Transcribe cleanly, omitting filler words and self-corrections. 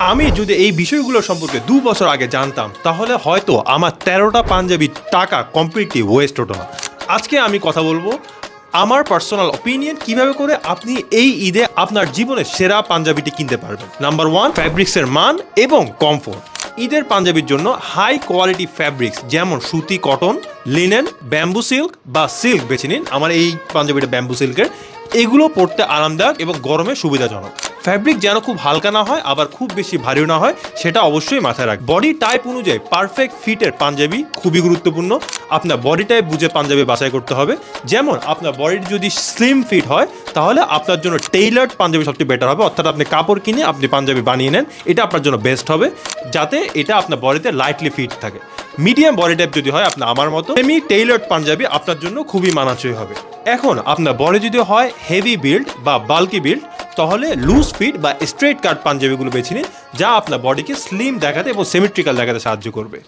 আমি যদি এই বিষয়গুলো সম্পর্কে 2 বছর আগে জানতাম তাহলে হয়তো আমার 13টা পাঞ্জাবির টাকা কমপ্লিটলি ওয়েস্ট হতো না। আজকে আমি কথা বলবো আমার পার্সোনাল অপিনিয়ন কিভাবে করে আপনি এই ঈদে আপনার জীবনের সেরা পাঞ্জাবিটি কিনতে পারবেন। নাম্বার 1, ফ্যাব্রিক্সের মান এবং কমফোর্ট। ঈদের পাঞ্জাবির জন্য হাই কোয়ালিটি ফ্যাব্রিক্স যেমন সুতি, কটন, লিনেন, ব্যাম্বু সিল্ক বা সিল্ক বেছে নিন। আমার এই পাঞ্জাবিটা ব্যাম্বু সিল্কের। এগুলো পরতে আরামদায়ক এবং গরমে সুবিধাজনক। ফ্যাব্রিক যেন খুব হালকা না হয় আবার খুব বেশি ভারীও না হয় সেটা অবশ্যই মাথায় রাখবেন। বডি টাইপ অনুযায়ী পারফেক্ট ফিটের পাঞ্জাবি খুবই গুরুত্বপূর্ণ। আপনার বডি টাইপ বুঝে পাঞ্জাবি বাছাই করতে হবে। যেমন আপনার বডির যদি স্লিম ফিট হয় তাহলে আপনার জন্য টেইলার্ড পাঞ্জাবি সবচেয়ে বেটার হবে, অর্থাৎ আপনি কাপড় কিনে আপনি পাঞ্জাবি বানিয়ে নেন, এটা আপনার জন্য বেস্ট হবে যাতে এটা আপনার বডিতে লাইটলি ফিট থাকে। মিডিয়াম বডি টাইপ যদি হয় আপনার আমার মতো সেমি টেইলার্ড পাঞ্জাবি আপনার জন্য খুবই মানানসই হবে। এখন আপনার বডি যদি হয় হেভি বিল্ড বা বাল্কি বিল্ড তাহলে লুজ ফিট বা স্ট্রেট কাট পাঞ্জাবিগুলো বেছে নিন যা আপনার বডিকে স্লিম দেখাতে এবং সিমেট্রিক্যাল দেখাতে সাহায্য করবে।